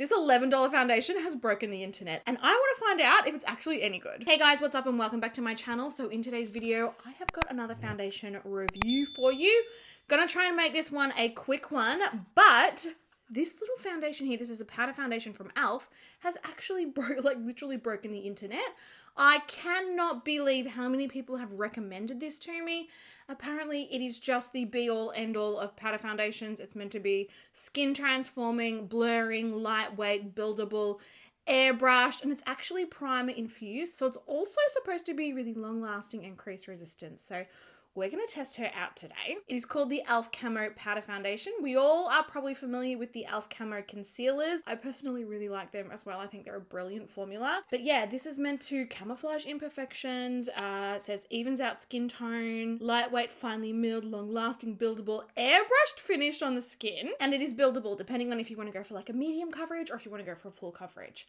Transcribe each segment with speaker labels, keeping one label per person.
Speaker 1: This $11 foundation has broken the internet and I want to find out if it's actually any good. Hey guys, what's up and welcome back to my channel. So in today's video, I have got another foundation review for you. Gonna try and make this one a quick one, but this little foundation here, this is a powder foundation from e.l.f., has actually literally broken the internet. I cannot believe how many people have recommended this to me. Apparently, it is just the be-all, end-all of powder foundations. It's meant to be skin transforming, blurring, lightweight, buildable, airbrushed, and it's actually primer infused. So it's also supposed to be really long-lasting and crease resistant. So we're going to test her out today. It is called the e.l.f. Camo Powder Foundation. We all are probably familiar with the e.l.f. Camo concealers. I personally really like them as well. I think they're a brilliant formula. But yeah, this is meant to camouflage imperfections. It says evens out skin tone, lightweight, finely milled, long-lasting, buildable, airbrushed finish on the skin. And it is buildable depending on if you want to go for like a medium coverage or if you want to go for a full coverage.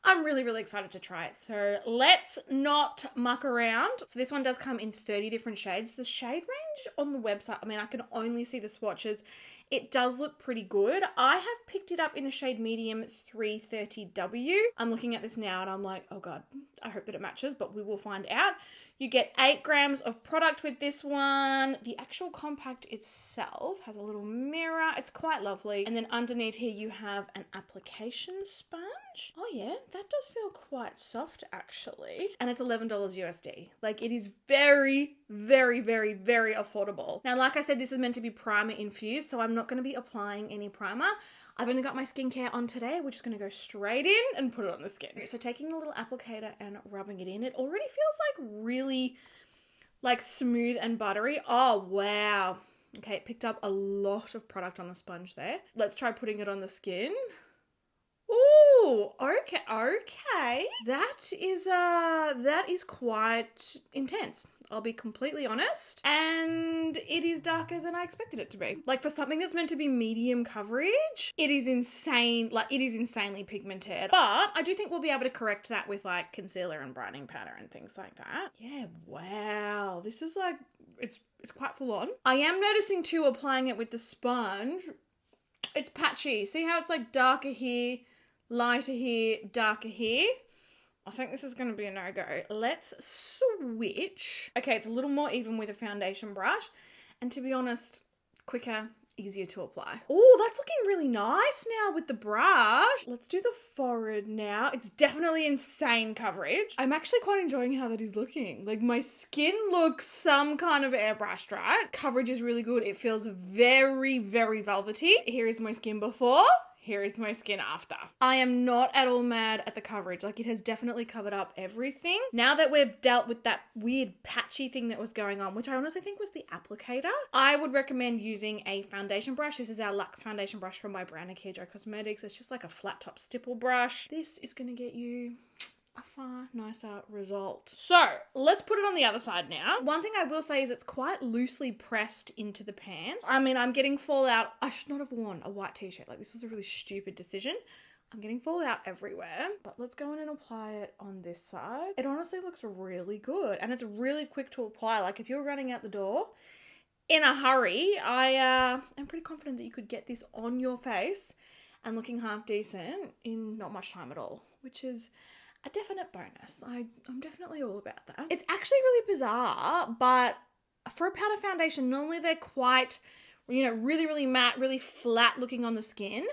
Speaker 1: I'm really, really excited to try it. So let's not muck around. So this one does come in 30 different shades. The shade range on the website, I mean, I can only see the swatches. It does look pretty good. I have picked it up in the shade medium 330W. I'm looking at this now and I'm like, oh God, I hope that it matches, but we will find out. You get 8 grams of product with this one. The actual compact itself has a little mirror. It's quite lovely. And then underneath here you have an application sponge. Oh yeah, that does feel quite soft actually. And it's $11 USD. Like it is very, very, very, very affordable. Now, like I said, this is meant to be primer infused, so I'm not going to be applying any primer. I've only got my skincare on today. We're just going to go straight in and put it on the skin. So taking the little applicator and rubbing it in, it already feels like really like smooth and buttery. Oh, wow. Okay, it picked up a lot of product on the sponge there. Let's try putting it on the skin. Ooh, okay. That is quite intense. I'll be completely honest. And it is darker than I expected it to be. Like for something that's meant to be medium coverage, it is insane. Like it is insanely pigmented. But I do think we'll be able to correct that with like concealer and brightening powder and things like that. Yeah, wow. This is like, it's quite full on. I am noticing too, applying it with the sponge, it's patchy. See how it's like darker here, lighter here, darker here? I think this is going to be a no-go. Let's switch. Okay, it's a little more even with a foundation brush. And to be honest, quicker, easier to apply. Oh, that's looking really nice now with the brush. Let's do the forehead now. It's definitely insane coverage. I'm actually quite enjoying how that is looking. Like my skin looks some kind of airbrushed, right? Coverage is really good. It feels very, very velvety. Here is my skin before. Here is my skin after. I am not at all mad at the coverage. Like it has definitely covered up everything. Now that we've dealt with that weird patchy thing that was going on, which I honestly think was the applicator, I would recommend using a foundation brush. This is our Luxe foundation brush from my brand Nikkia Cosmetics. It's just like a flat top stipple brush. This is going to get you a far nicer result. So let's put it on the other side now. One thing I will say is it's quite loosely pressed into the pan. I mean, I'm getting fallout. I should not have worn a white t-shirt. Like this was a really stupid decision. I'm getting fallout everywhere, but let's go in and apply it on this side. It honestly looks really good and it's really quick to apply. Like if you're running out the door in a hurry, I am pretty confident that you could get this on your face and looking half decent in not much time at all, which is a definite bonus. I'm definitely all about that. It's actually really bizarre, but for a powder foundation, normally they're quite, really, really matte, really flat looking on the skin.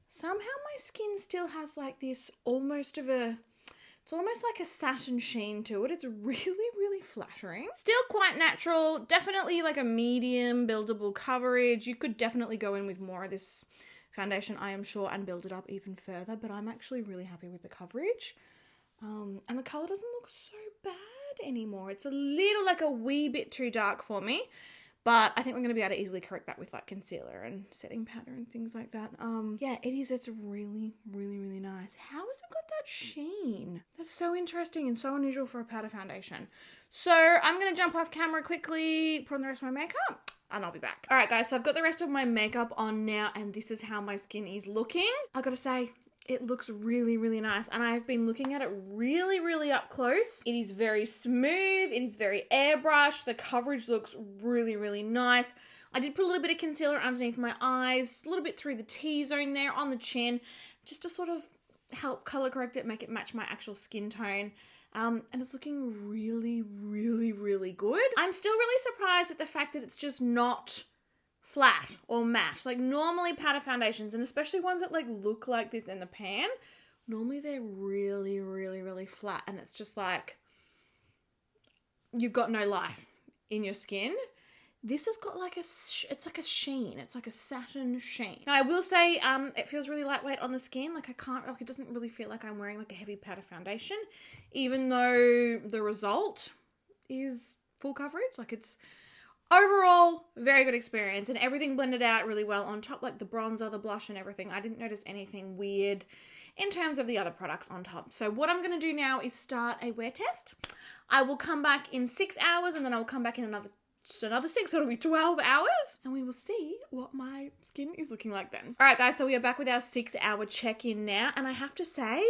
Speaker 1: Somehow my skin still has like this it's almost like a satin sheen to it. It's really, really flattering. Still quite natural. Definitely like a medium buildable coverage. You could definitely go in with more of this foundation, I am sure, and build it up even further, but I'm actually really happy with the coverage. And the colour doesn't look so bad anymore. It's a little, like a wee bit too dark for me, but I think we're going to be able to easily correct that with like concealer and setting powder and things like that. Yeah, it's really, really, really nice. How has it got that sheen? That's so interesting and so unusual for a powder foundation. So I'm going to jump off camera quickly, put on the rest of my makeup, and I'll be back. All right, guys, so I've got the rest of my makeup on now, and this is how my skin is looking. I got to say, it looks really, really nice. And I've been looking at it really, really up close. It is very smooth. It is very airbrushed. The coverage looks really, really nice. I did put a little bit of concealer underneath my eyes, a little bit through the T-zone there on the chin, just to sort of help color correct it, make it match my actual skin tone. And it's looking really, really, really good. I'm still really surprised at the fact that it's just not flat or matte. Like normally powder foundations, and especially ones that like look like this in the pan, normally they're really, really, really flat, and it's just like you've got no life in your skin. This has got like it's like a sheen. It's like a satin sheen. Now I will say, it feels really lightweight on the skin. Like it doesn't really feel like I'm wearing like a heavy powder foundation, even though the result is full coverage. Like it's overall very good experience, and everything blended out really well on top, like the bronzer, the blush and everything. I didn't notice anything weird in terms of the other products on top. So what I'm going to do now is start a wear test. I will come back in 6 hours, and then I will come back in another 6, so it'll be 12 hours, and we will see what my skin is looking like then. All right, guys, so we are back with our 6-hour check-in now, and I have to say,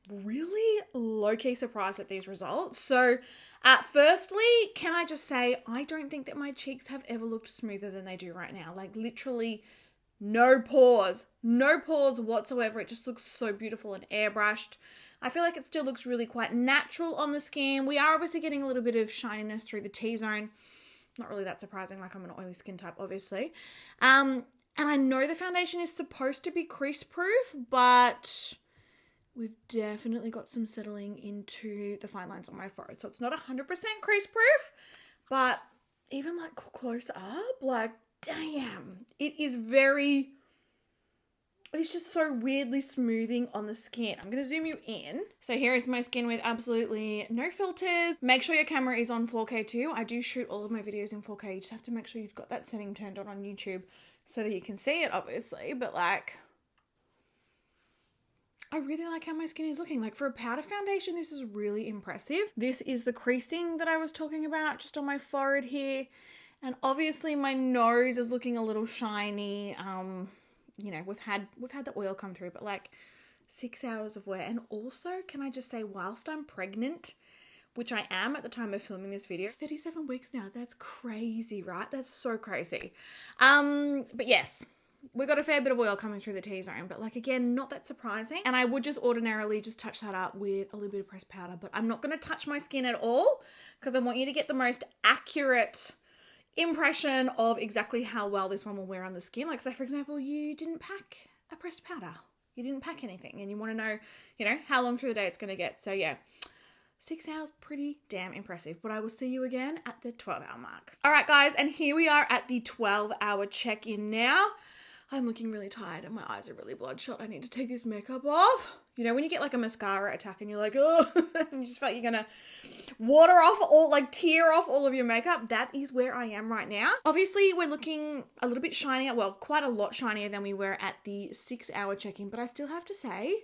Speaker 1: really low-key surprised at these results. So, firstly, can I just say, I don't think that my cheeks have ever looked smoother than they do right now. Like, literally no pores whatsoever. It just looks so beautiful and airbrushed. I feel like it still looks really quite natural on the skin. We are obviously getting a little bit of shininess through the T-zone. Not really that surprising, like I'm an oily skin type, obviously. And I know the foundation is supposed to be crease-proof, but we've definitely got some settling into the fine lines on my forehead. So it's not 100% crease-proof, but even like close up, like, damn, it is just so weirdly smoothing on the skin. I'm going to zoom you in. So here is my skin with absolutely no filters. Make sure your camera is on 4K too. I do shoot all of my videos in 4K. You just have to make sure you've got that setting turned on YouTube so that you can see it, obviously. But like, I really like how my skin is looking. Like for a powder foundation, this is really impressive. This is the creasing that I was talking about just on my forehead here. And obviously my nose is looking a little shiny. You know, we've had the oil come through, but like 6 hours of wear. And also, can I just say, whilst I'm pregnant, which I am at the time of filming this video, 37 weeks now, that's crazy, right? That's so crazy. But yes, we got a fair bit of oil coming through the T-zone, but like, again, not that surprising. And I would just ordinarily just touch that up with a little bit of pressed powder, but I'm not going to touch my skin at all because I want you to get the most accurate impression of exactly how well this one will wear on the skin. Like, say for example, you didn't pack a pressed powder, you didn't pack anything, and you want to know, you know, how long through the day it's going to get. So yeah, 6 hours, pretty damn impressive. But I will see you again at the 12-hour mark. All right, guys, and here we are at the 12-hour check-in now. I'm looking really tired and my eyes are really bloodshot. I need to take this makeup off. You know, when you get like a mascara attack and you're like, oh, and you just feel like you're gonna tear off all of your makeup. That is where I am right now. Obviously, we're looking a little bit shinier, well, quite a lot shinier than we were at the 6-hour check-in, but I still have to say,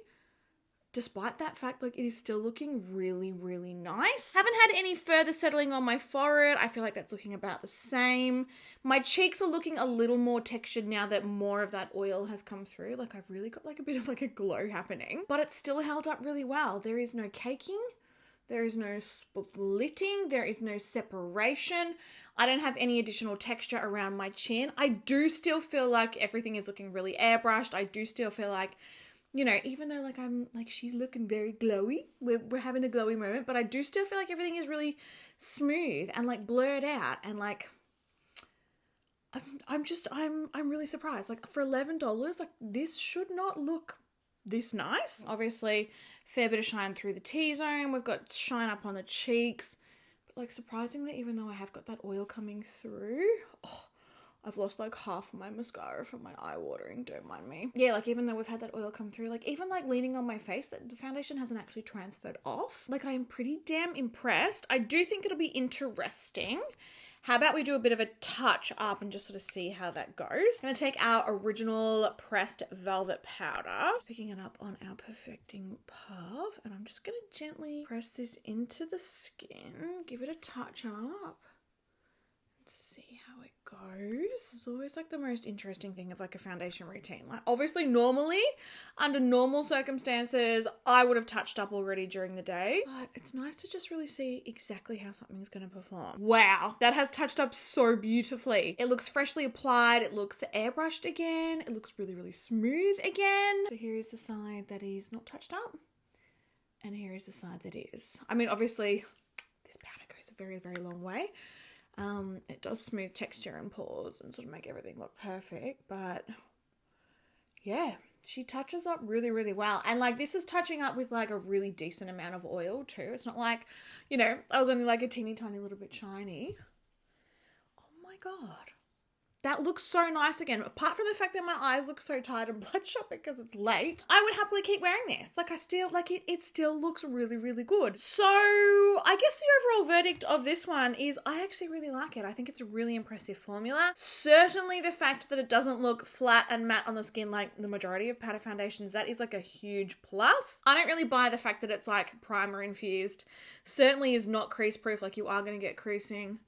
Speaker 1: despite that fact, like, it is still looking really, really nice. Haven't had any further settling on my forehead. I feel like that's looking about the same. My cheeks are looking a little more textured now that more of that oil has come through. Like, I've really got like a bit of like a glow happening, but it's still held up really well. There is no caking. There is no splitting. There is no separation. I don't have any additional texture around my chin. I do still feel like everything is looking really airbrushed. I do still feel like, you know, even though like I'm like, she's looking very glowy, we're having a glowy moment, but I do still feel like everything is really smooth and like blurred out, and like I'm really surprised. Like for $11, like this should not look this nice. Obviously, fair bit of shine through the T-zone. We've got shine up on the cheeks, but like surprisingly, even though I have got that oil coming through, I've lost like half of my mascara from my eye watering, don't mind me. Yeah, like even though we've had that oil come through, like even like leaning on my face, the foundation hasn't actually transferred off. Like I am pretty damn impressed. I do think it'll be interesting. How about we do a bit of a touch up and just sort of see how that goes. I'm going to take our original pressed velvet powder, just picking it up on our perfecting puff, and I'm just going to gently press this into the skin, give it a touch up, and see how it goes. It's always like the most interesting thing of like a foundation routine. Like obviously normally, under normal circumstances, I would have touched up already during the day, but it's nice to just really see exactly how something's going to perform. Wow, that has touched up so beautifully. It looks freshly applied. It looks airbrushed again. It looks really, really smooth again. So here is the side that is not touched up. And here is the side that is. I mean, obviously, this powder goes a very, very long way. It does smooth texture and pores and sort of make everything look perfect. But yeah, she touches up really, really well. And like this is touching up with like a really decent amount of oil too. It's not like, you know, I was only like a teeny tiny little bit shiny. Oh my God. That looks so nice again. Apart from the fact that my eyes look so tired and bloodshot because it's late, I would happily keep wearing this. Like I still, like it still looks really, really good. So I guess the overall verdict of this one is I actually really like it. I think it's a really impressive formula. Certainly the fact that it doesn't look flat and matte on the skin like the majority of powder foundations, that is like a huge plus. I don't really buy the fact that it's like primer infused. Certainly is not crease proof, like you are going to get creasing.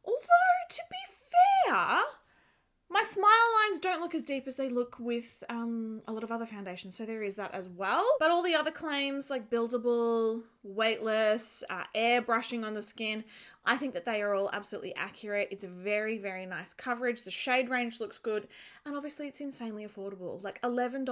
Speaker 1: Although to be fair, my smile lines don't look as deep as they look with a lot of other foundations, so there is that as well. But all the other claims like buildable, weightless, airbrushing on the skin, I think that they are all absolutely accurate. It's a very, very nice coverage. The shade range looks good. And obviously it's insanely affordable. Like $11,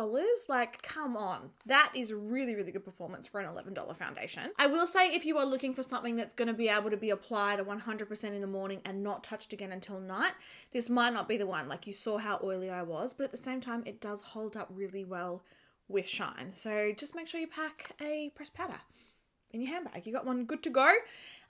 Speaker 1: like come on. That is really, really good performance for an $11 foundation. I will say if you are looking for something that's going to be able to be applied 100% in the morning and not touched again until night, this might not be the one. Like you saw how oily I was, but at the same time, it does hold up really well with shine. So just make sure you pack a pressed powder in your handbag. You got one good to go.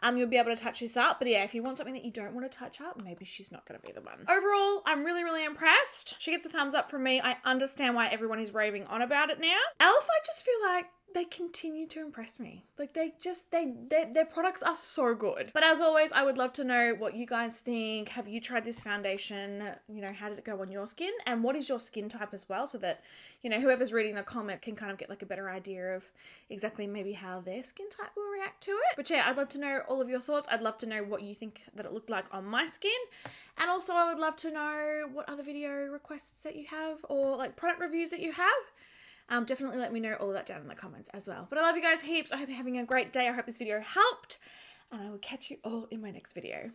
Speaker 1: You'll be able to touch this up. But yeah, if you want something that you don't want to touch up, maybe she's not going to be the one. Overall, I'm really, really impressed. She gets a thumbs up from me. I understand why everyone is raving on about it now. e.l.f., I just feel like they continue to impress me. Like their products are so good. But as always, I would love to know what you guys think. Have you tried this foundation? You know, how did it go on your skin? And what is your skin type as well? So that, you know, whoever's reading the comments can kind of get like a better idea of exactly maybe how their skin type will react to it. But yeah, I'd love to know all of your thoughts. I'd love to know what you think that it looked like on my skin. And also I would love to know what other video requests that you have or like product reviews that you have. Definitely let me know all of that down in the comments as well. But I love you guys heaps. I hope you're having a great day. I hope this video helped. And I will catch you all in my next video.